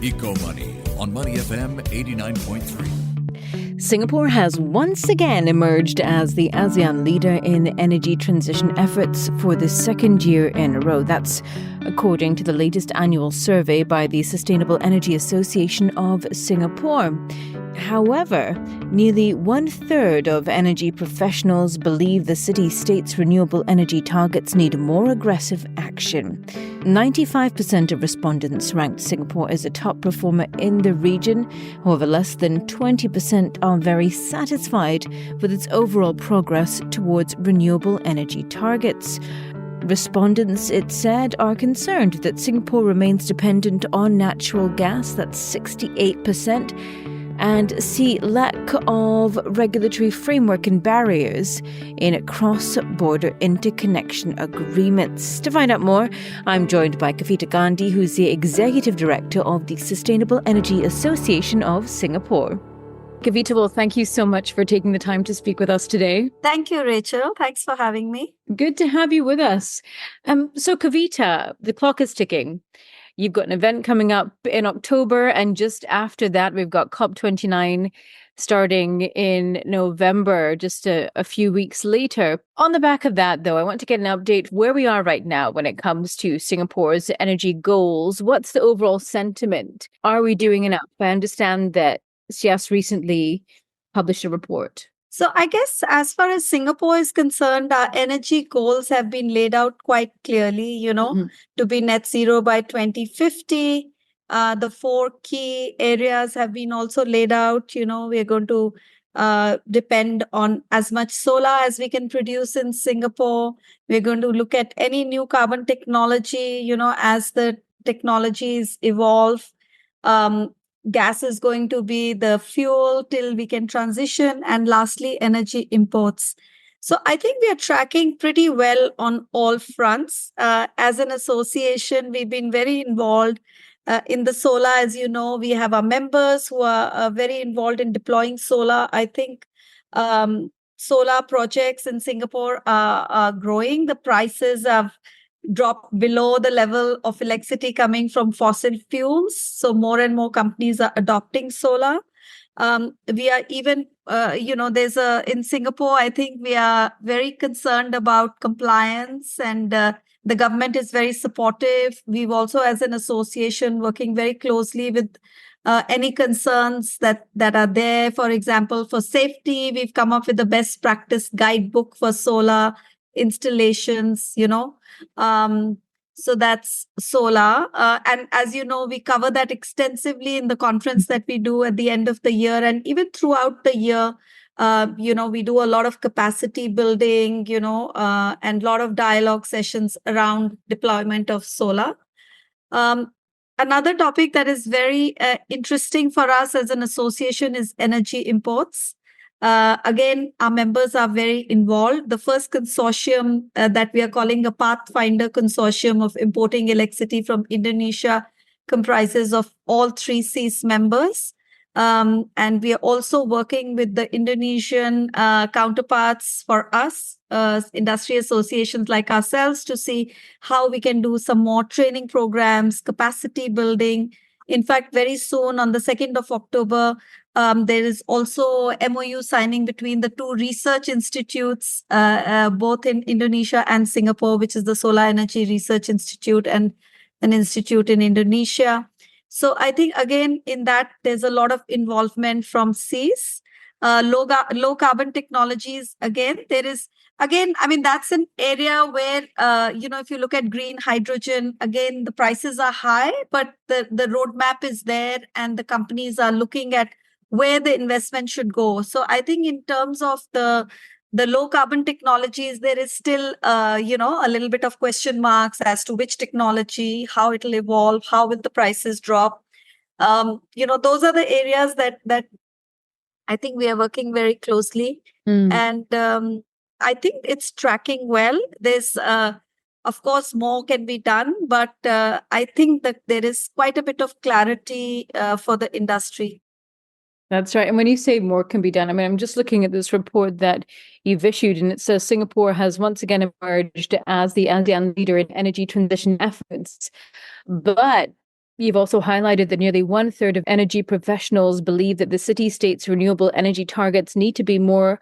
Eco Money on Money FM 89.3. Singapore has once again emerged as the ASEAN leader in energy transition efforts for the second year in a row. That's according to the latest annual survey by the Sustainable Energy Association of Singapore. However, nearly one-third of energy professionals believe the city-state's renewable energy targets need more aggressive action. 95% of respondents ranked Singapore as a top performer in the region. However, less than 20% are very satisfied with its overall progress towards renewable energy targets. Respondents, it said, are concerned that Singapore remains dependent on natural gas, that's 68%, and see lack of regulatory framework and barriers in cross-border interconnection agreements. To find out more, I'm joined by Kavita Gandhi, who's the Executive Director of the Sustainable Energy Association of Singapore. Kavita, well, thank you so much for taking the time to speak with us today. Thank you, Rachel. Thanks for having me. Good to have you with us. So, Kavita, the clock is ticking. You've got an event coming up in October, and just after that, we've got COP29 starting in November, just a few weeks later. On the back of that, though, I want to get an update where we are right now when it comes to Singapore's energy goals. What's the overall sentiment? Are we doing enough? I understand that SIAS recently published a report. So I guess as far as Singapore is concerned, our energy goals have been laid out quite clearly, to be net zero by 2050. The 4 key areas have been also laid out. We're going to depend on as much solar as we can produce in Singapore. We're going to look at any new carbon technology, as the technologies evolve. Gas is going to be the fuel till we can transition. And lastly, energy imports. So I think we are tracking pretty well on all fronts. As an association, we've been very involved in the solar. As you know, we have our members who are very involved in deploying solar. I think solar projects in Singapore are growing. The prices have dropped below the level of electricity coming from fossil fuels. So more and more companies are adopting solar. We are even, in Singapore, I think we are very concerned about compliance, and the government is very supportive. We've also, as an association, working very closely with any concerns that are there. For example, for safety, we've come up with the best practice guidebook for solar installations, so that's solar. And as you know, we cover that extensively in the conference that we do at the end of the year. And even throughout the year, we do a lot of capacity building, and a lot of dialogue sessions around deployment of solar. Another topic that is very interesting for us as an association is energy imports. Again, our members are very involved. The first consortium that we are calling a Pathfinder Consortium of importing electricity from Indonesia comprises of all 3 Cs members. And we are also working with the Indonesian counterparts for us, industry associations like ourselves, to see how we can do some more training programs, capacity building. In fact, very soon on the 2nd of October, there is also MOU signing between the 2 research institutes, both in Indonesia and Singapore, which is the Solar Energy Research Institute and an institute in Indonesia. So I think, again, in that, there's a lot of involvement from Cs. Low carbon technologies, again, that's an area where, if you look at green hydrogen, again, the prices are high, but the roadmap is there and the companies are looking at where the investment should go. So I think in terms of the low carbon technologies, there is still, a little bit of question marks as to which technology, how it'll evolve, how will the prices drop. Those are the areas that I think we are working very closely. And I think it's tracking well. There's, of course, more can be done, but I think that there is quite a bit of clarity for the industry. That's right. And when you say more can be done, I'm just looking at this report that you've issued, and it says Singapore has once again emerged as the ASEAN leader in energy transition efforts. But You've also highlighted that nearly 1/3 of energy professionals believe that the city-state's renewable energy targets need to be more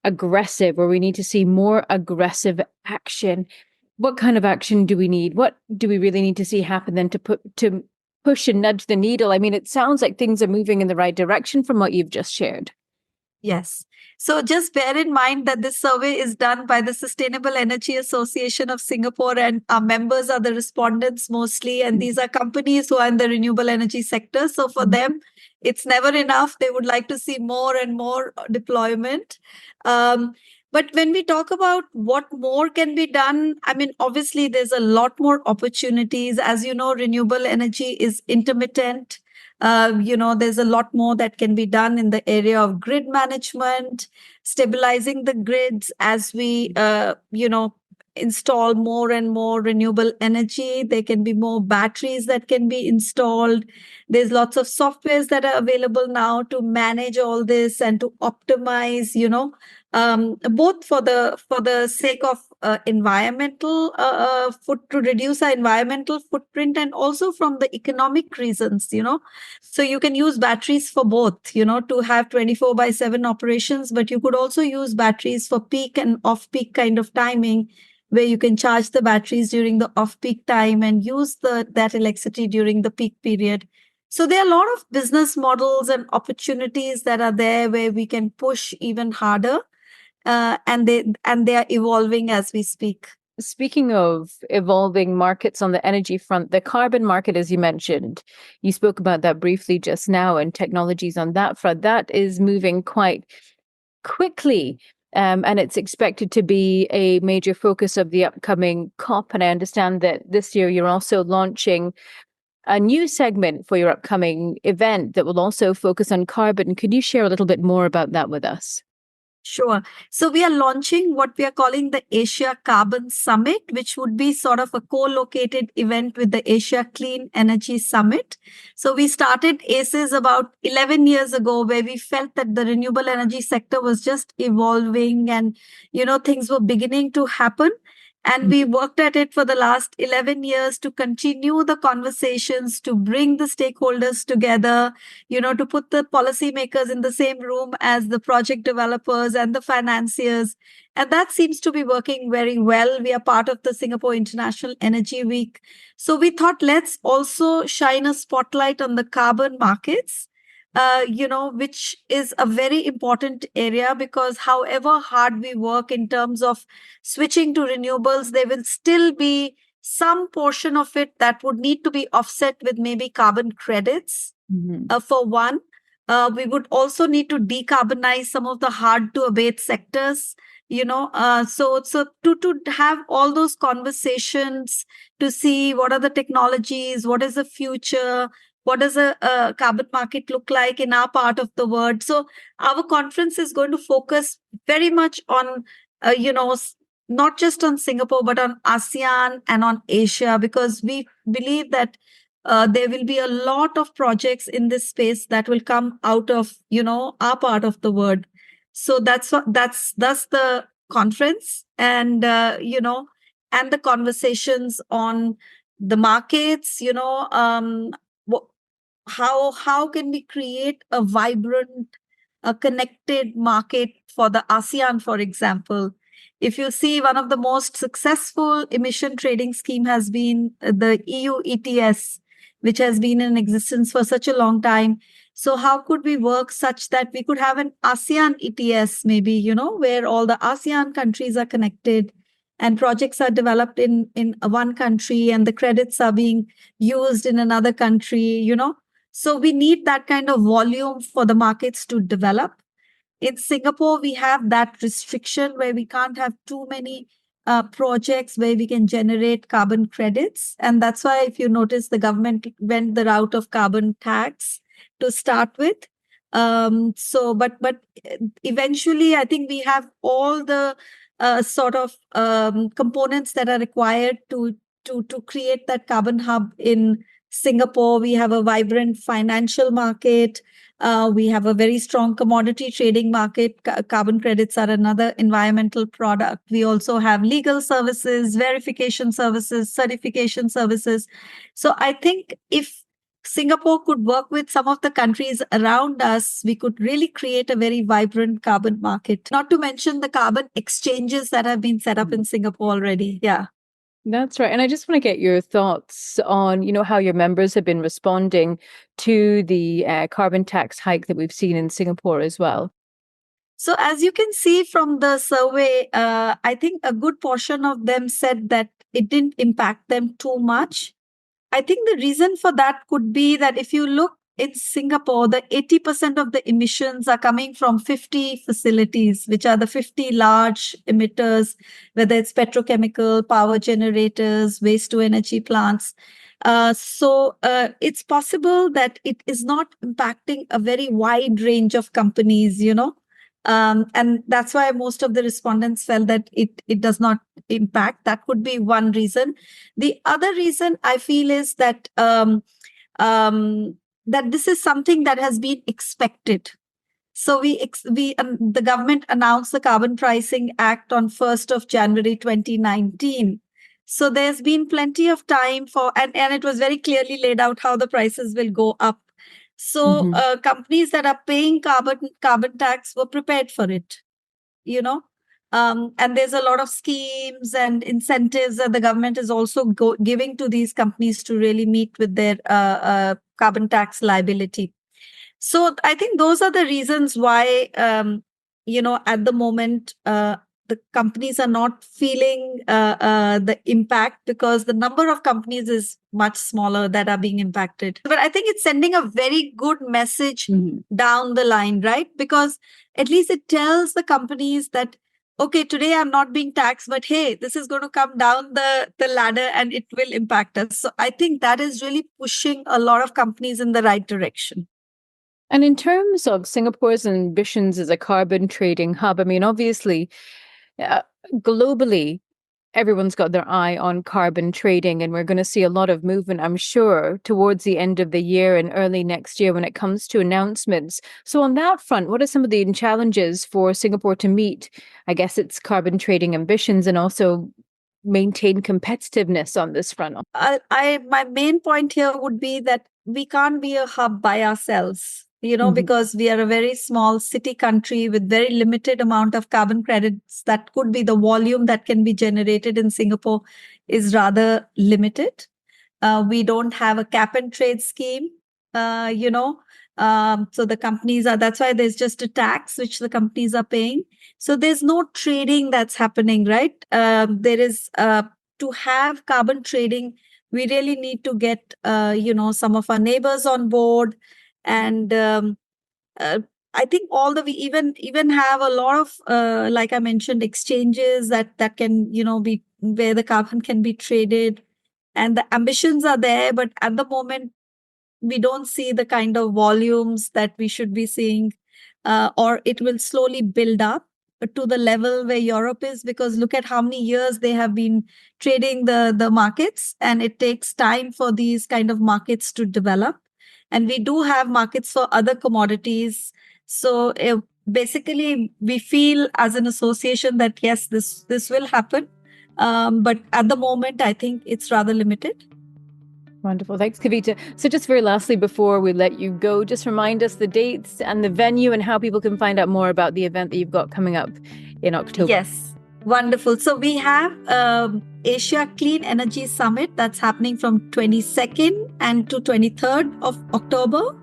aggressive, or we need to see more aggressive action. What kind of action do we need? What do we really need to see happen then to push and nudge the needle? I mean, it sounds like things are moving in the right direction from what you've just shared. Yes. So just bear in mind that this survey is done by the Sustainable Energy Association of Singapore, and our members are the respondents mostly. And these are companies who are in the renewable energy sector. So for them, it's never enough. They would like to see more and more deployment. But when we talk about what more can be done, I mean, obviously, there's a lot more opportunities. As you know, renewable energy is intermittent. There's a lot more that can be done in the area of grid management, stabilizing the grids as we, install more and more renewable energy. There can be more batteries that can be installed. There's lots of softwares that are available now to manage all this and to optimize, both for the sake of environmental to reduce our environmental footprint, and also from the economic reasons. So you can use batteries for both, to have 24/7 operations, but you could also use batteries for peak and off-peak kind of timing, where you can charge the batteries during the off-peak time and use that electricity during the peak period. So there are a lot of business models and opportunities that are there where we can push even harder, and they are evolving as we speak. Speaking of evolving markets on the energy front, the carbon market, as you mentioned, you spoke about that briefly just now, and technologies on that front, that is moving quite quickly. And it's expected to be a major focus of the upcoming COP. And I understand that this year you're also launching a new segment for your upcoming event that will also focus on carbon. Could you share a little bit more about that with us? Sure. So we are launching what we are calling the Asia Carbon Summit, which would be sort of a co-located event with the Asia Clean Energy Summit. So we started ACES about 11 years ago, where we felt that the renewable energy sector was just evolving and, things were beginning to happen. And we worked at it for the last 11 years to continue the conversations, to bring the stakeholders together, to put the policymakers in the same room as the project developers and the financiers. And that seems to be working very well. We are part of the Singapore International Energy Week. So we thought, let's also shine a spotlight on the carbon markets, which is a very important area, because however hard we work in terms of switching to renewables, there will still be some portion of it that would need to be offset with maybe carbon credits. For one, we would also need to decarbonize some of the hard to abate sectors. So to have all those conversations, to see what are the technologies, what is the future, what does a carbon market look like in our part of the world. So our conference is going to focus very much on, not just on Singapore, but on ASEAN and on Asia, because we believe that there will be a lot of projects in this space that will come out of, our part of the world. So that's the conference, and, and the conversations on the markets, how can we create a vibrant, a connected market for the ASEAN, for example. If you see, one of the most successful emission trading scheme has been the EU ETS, which has been in existence for such a long time. So how could we work such that we could have an ASEAN ETS, maybe, where all the ASEAN countries are connected and projects are developed in one country and the credits are being used in another country. So we need that kind of volume for the markets to develop. In Singapore, we have that restriction where we can't have too many projects where we can generate carbon credits. And that's why, if you notice, the government went the route of carbon tax to start with. But eventually, I think we have all the sort of components that are required to create that carbon hub in Singapore. We have a vibrant financial market. We have a very strong commodity trading market. Carbon credits are another environmental product. We also have legal services, verification services, certification services. So I think if Singapore could work with some of the countries around us, we could really create a very vibrant carbon market. Not to mention the carbon exchanges that have been set up in Singapore already. Yeah. That's right. And I just want to get your thoughts on, how your members have been responding to the carbon tax hike that we've seen in Singapore as well. So as you can see from the survey, I think a good portion of them said that it didn't impact them too much. I think the reason for that could be that if you look in Singapore, the 80% of the emissions are coming from 50 facilities, which are the 50 large emitters, whether it's petrochemical, power generators, waste to energy plants. So it's possible that it is not impacting a very wide range of companies, and that's why most of the respondents felt that it does not impact. That could be one reason. The other reason I feel is that that this is something that has been expected. So the government announced the Carbon Pricing Act on 1st of January 2019. So there's been plenty of time and it was very clearly laid out how the prices will go up. So companies that are paying carbon tax were prepared for it, and there's a lot of schemes and incentives that the government is also giving to these companies to really meet with their carbon tax liability. So I think those are the reasons why, at the moment, the companies are not feeling the impact because the number of companies is much smaller that are being impacted. But I think it's sending a very good message down the line, right? Because at least it tells the companies that, okay, today I'm not being taxed, but hey, this is going to come down the ladder and it will impact us. So I think that is really pushing a lot of companies in the right direction. And in terms of Singapore's ambitions as a carbon trading hub, I mean, obviously, globally, everyone's got their eye on carbon trading, and we're going to see a lot of movement, I'm sure, towards the end of the year and early next year when it comes to announcements. So on that front, what are some of the challenges for Singapore to meet, I guess, its carbon trading ambitions and also maintain competitiveness on this front? My main point here would be that we can't be a hub by ourselves. Because we are a very small city country with very limited amount of carbon credits. That could be the volume that can be generated in Singapore is rather limited. We don't have a cap and trade scheme, so the companies that's why there's just a tax which the companies are paying. So there's no trading that's happening, right? There is, to have carbon trading, we really need to get, some of our neighbors on board. And I think we even have a lot of, like I mentioned, exchanges that can, be where the carbon can be traded. And the ambitions are there, but at the moment, we don't see the kind of volumes that we should be seeing, or it will slowly build up to the level where Europe is, because look at how many years they have been trading the markets, and it takes time for these kind of markets to develop. And we do have markets for other commodities. So basically, we feel as an association that, yes, this will happen. But at the moment, I think it's rather limited. Wonderful. Thanks, Kavita. So just very lastly, before we let you go, just remind us the dates and the venue and how people can find out more about the event that you've got coming up in October. Yes. Wonderful. So we have Asia Clean Energy Summit that's happening from 22nd and to 23rd of October.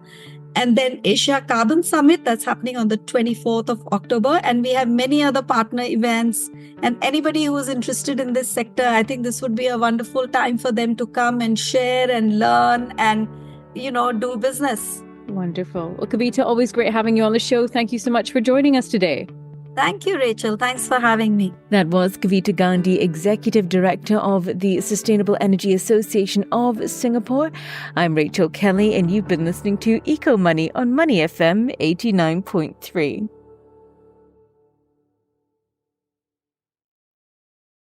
And then Asia Carbon Summit that's happening on the 24th of October. And we have many other partner events. And anybody who is interested in this sector, I think this would be a wonderful time for them to come and share and learn and, do business. Wonderful. Well, Kavita, always great having you on the show. Thank you so much for joining us today. Thank you, Rachel. Thanks for having me. That was Kavita Gandhi, Executive Director of the Sustainable Energy Association of Singapore. I'm Rachel Kelly, and you've been listening to Eco Money on Money FM 89.3.